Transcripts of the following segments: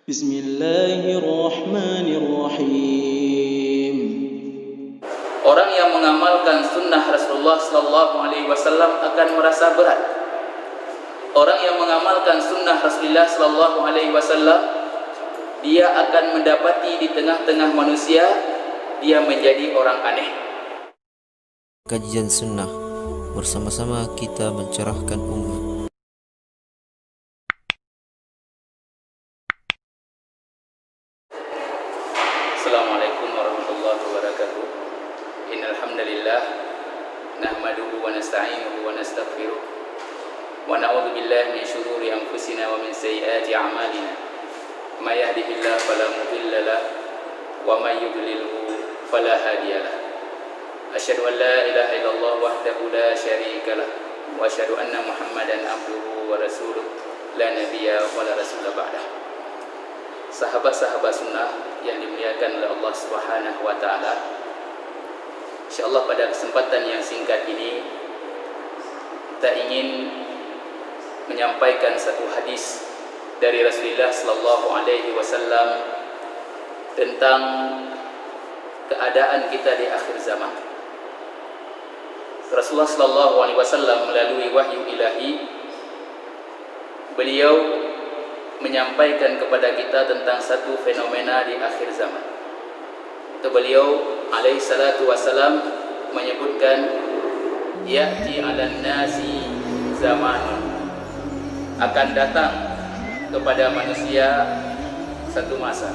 Bismillahirrahmanirrahim. Orang yang mengamalkan sunnah Rasulullah sallallahu alaihi wasallam akan merasa berat. Orang yang mengamalkan sunnah Rasulullah sallallahu alaihi wasallam, dia akan mendapati di tengah-tengah manusia dia menjadi orang aneh. Kajian sunnah, bersama-sama kita mencerahkan umat. Assalamualaikum warahmatullahi wabarakatuh. Innal hamdalillah nahmaduhu wa nasta'inuhu wa nastaghfiruh wa na'udzu billahi min shururi anfusina wa min sayyiati a'malina. May yahdihillahu fala mudilla lahu wa may yudlilhu fala hadiya lahu. Asyhadu an la ilaha illallah wahdahu la syarika lahu wa asyhadu anna Muhammadan abduhu wa rasuluh la nabiyya wa la rasula ba'dahu. Sahabat-sahabat sunnah yang dimuliakan oleh Allah Subhanahu wa taala, insyaallah pada kesempatan yang singkat ini kita ingin menyampaikan satu hadis dari Rasulullah sallallahu alaihi wasallam tentang keadaan kita di akhir zaman. Rasulullah sallallahu alaihi wasallam melalui wahyu ilahi, beliau menyampaikan kepada kita tentang satu fenomena di akhir zaman. Itu beliau alaihi salatu wassalam menyebutkan, ya'ti 'alan nasi zamanun, akan datang kepada manusia satu masa,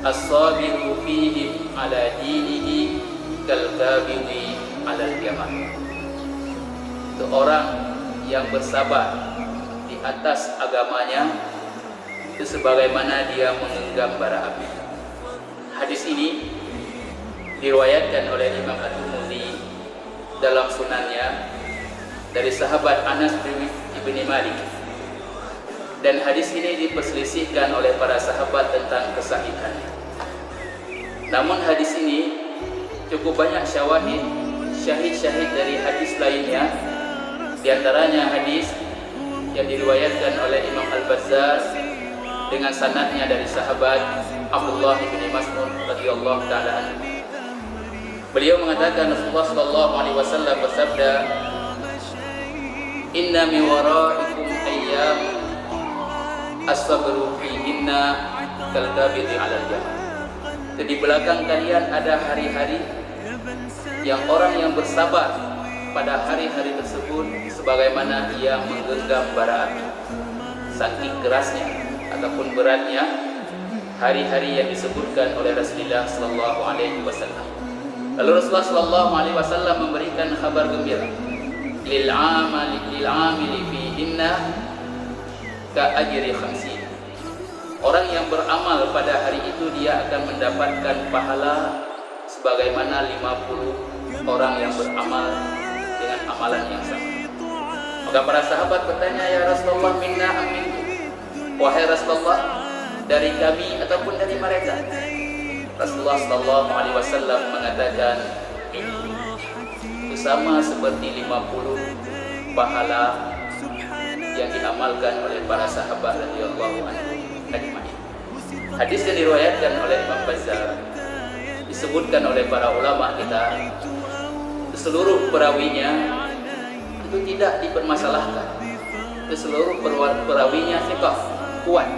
as-sabiru fihi 'ala dinihi kal qabidi 'ala al-yaman. Itu orang yang bersabar atas agamanya itu sebagaimana dia menggenggam bara api. Hadis ini diriwayatkan oleh Imam At-Tirmidzi dalam sunannya dari sahabat Anas bin Malik, dan hadis ini diperselisihkan oleh para sahabat tentang kesahihannya. Namun hadis ini cukup banyak syahid-syahid dari hadis lainnya, di antaranya hadis yang diriwayatkan oleh Imam Al-Bazzar dengan sanadnya dari sahabat Abdullah bin Mas'ud radhiyallahu taala anhu. Beliau mengatakan, Rasulullah sallallahu alaihi wasallam bersabda, "Inna mi waraikum ayyam as-sabru fihinna kal qabidi 'alal jamal." Di belakang kalian ada hari-hari yang orang yang bersabar pada hari-hari tersebut sebagaimana ia menggenggam bara api. Saking kerasnya ataupun beratnya hari-hari yang disebutkan oleh Rasulullah sallallahu alaihi wasallam. Lalu Rasulullah sallallahu alaihi wasallam memberikan kabar gembira, lil amili fihinna ka ajri 50. Orang yang beramal pada hari itu dia akan mendapatkan pahala sebagaimana 50 orang yang beramal dengan amalan yang sama. Maka para sahabat bertanya, ya Rasulullah, minna amin, wahai Rasulullah, dari kami ataupun dari mereka? Rasulullah sallallahu alaihi wasallam mengatakan, itu sama seperti 50 pahala yang diamalkan oleh para sahabat radhiyallahu anhum ajma'in. Hadis yang diriwayatkan oleh Imam Bazzar, disebutkan oleh para ulama kita, seluruh perawinya itu tidak dipermasalahkan, itu seluruh perawinya thiqah, kuat,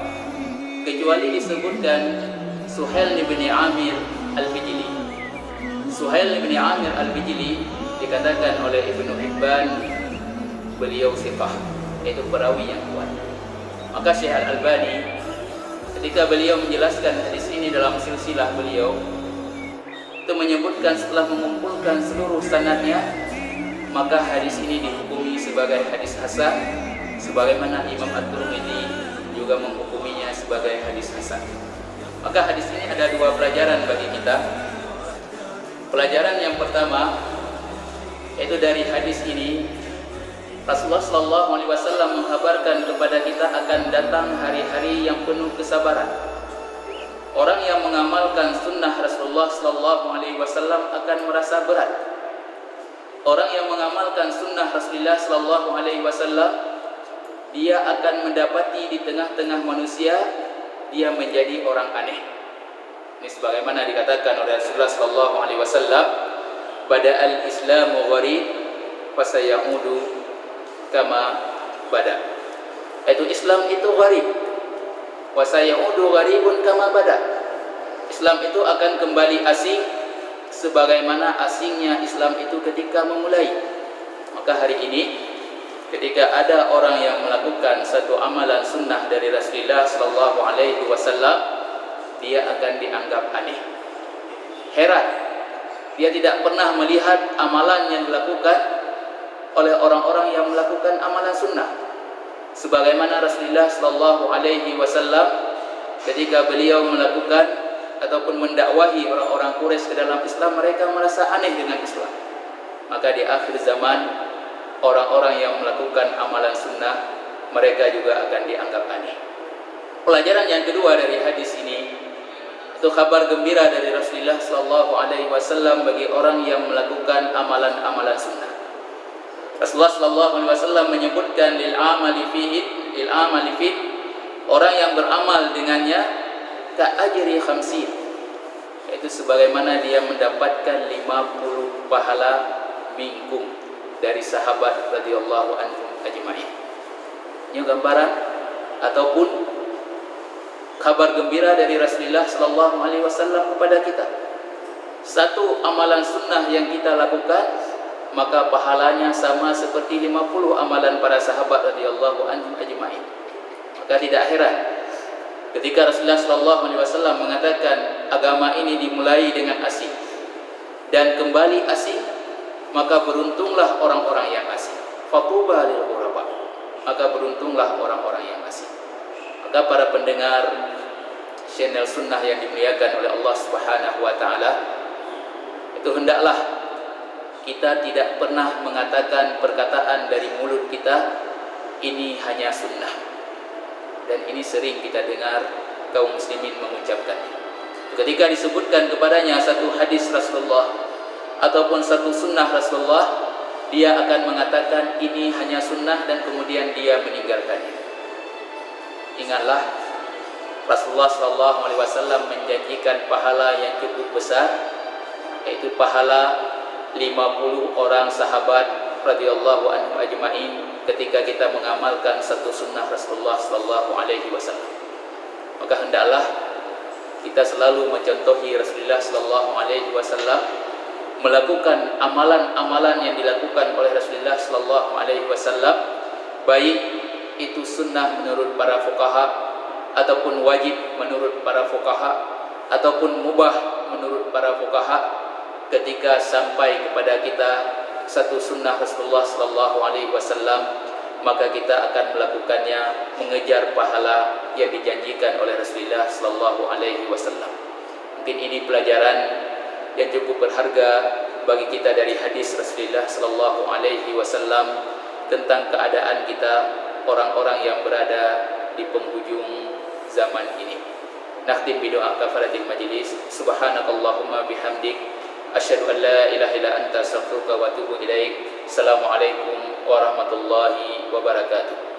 kecuali disebutkan Suhail bin Amir Al-Bijli. Suhail bin Amir Al-Bijli dikatakan oleh Ibnu Hibban beliau thiqah, yaitu perawi yang kuat. Maka Syekh Al-Albani ketika beliau menjelaskan hadis ini dalam silsilah beliau, itu menyebutkan setelah mengumpulkan seluruh sanadnya, maka hadis ini dihukumi sebagai hadis hasan, sebagaimana Imam At-Tirmidzi juga menghukuminya sebagai hadis hasan. Maka hadis ini ada dua pelajaran bagi kita. Pelajaran yang pertama, yaitu dari hadis ini Rasulullah sallallahu alaihi wasallam mengkabarkan kepada kita akan datang hari-hari yang penuh kesabaran. Orang yang mengamalkan sunnah Rasulullah sallallahu alaihi wasallam akan merasa berat. Orang yang mengamalkan sunnah Rasulullah sallallahu alaihi wasallam, dia akan mendapati di tengah-tengah manusia dia menjadi orang aneh. Ini sebagaimana dikatakan oleh Rasulullah sallallahu alaihi wasallam, bada'al islamu gharib fasayaudu kama bada. Itu Islam itu gharib, wasayaudu gharibun kama bada. Islam itu akan kembali asing sebagaimana asingnya Islam itu ketika memulai. Maka hari ini ketika ada orang yang melakukan satu amalan sunnah dari Rasulullah sallallahu alaihi wasallam, dia akan dianggap aneh. Heran, dia tidak pernah melihat amalan yang dilakukan oleh orang-orang yang melakukan amalan sunnah. Sebagaimana Rasulullah sallallahu alaihi wasallam ketika beliau melakukan ataupun mendakwahi orang-orang Quraisy ke dalam Islam, mereka merasa aneh dengan Islam. Maka di akhir zaman, orang-orang yang melakukan amalan sunnah, mereka juga akan dianggap aneh. Pelajaran yang kedua dari hadis ini, itu kabar gembira dari Rasulullah sallallahu alaihi wasallam bagi orang yang melakukan amalan-amalan sunnah. Rasulullah sallallahu alaihi wasallam menyebutkan lil amali fihi, orang yang beramal dengannya ka ajri 50, yaitu sebagaimana dia mendapatkan 50 pahala minkum dari sahabat radhiyallahu anhum ajma'in. Ini gambaran ataupun kabar gembira dari Rasulullah sallallahu alaihi wasallam kepada kita. Satu amalan sunnah yang kita lakukan, maka pahalanya sama seperti 50 amalan para sahabat radhiyallahu anhum ajma'in. Maka tidak heran ketika Rasulullah sallallahu alaihi wasallam mengatakan agama ini dimulai dengan asing dan kembali asing, maka beruntunglah orang-orang yang asing. Fatuba lil ghuraba, maka beruntunglah orang-orang yang asing. Maka para pendengar channel sunnah yang dimuliakan oleh Allah Subhanahu wa taala, itu hendaklah kita tidak pernah mengatakan perkataan dari mulut kita ini hanya sunnah. Dan ini sering kita dengar kaum muslimin mengucapkannya. Ketika disebutkan kepadanya satu hadis Rasulullah ataupun satu sunnah Rasulullah, dia akan mengatakan ini hanya sunnah dan kemudian dia meninggalkannya. Ingatlah, Rasulullah SAW menjanjikan pahala yang cukup besar, yaitu pahala 50 orang sahabat radhiyallahu anhum ajma'in ketika kita mengamalkan satu sunnah Rasulullah SAW. Maka hendaklah kita selalu mencontohi Rasulullah SAW, melakukan amalan-amalan yang dilakukan oleh Rasulullah SAW, baik itu sunnah menurut para fuqaha ataupun wajib menurut para fuqaha ataupun mubah menurut para fuqaha. Ketika sampai kepada kita satu sunnah Rasulullah SAW, maka kita akan melakukannya mengejar pahala yang dijanjikan oleh Rasulullah SAW. Mungkin ini pelajaran yang cukup berharga bagi kita dari hadis Rasulullah SAW tentang keadaan kita orang-orang yang berada di penghujung zaman ini. Nakhtim bidoa kafaratil majlis. Subhanakallahumma bihamdik, asyhadu an la ilaha illa anta, astaghfiruka wa atubu ilaik. Assalamualaikum warahmatullahi wabarakatuh.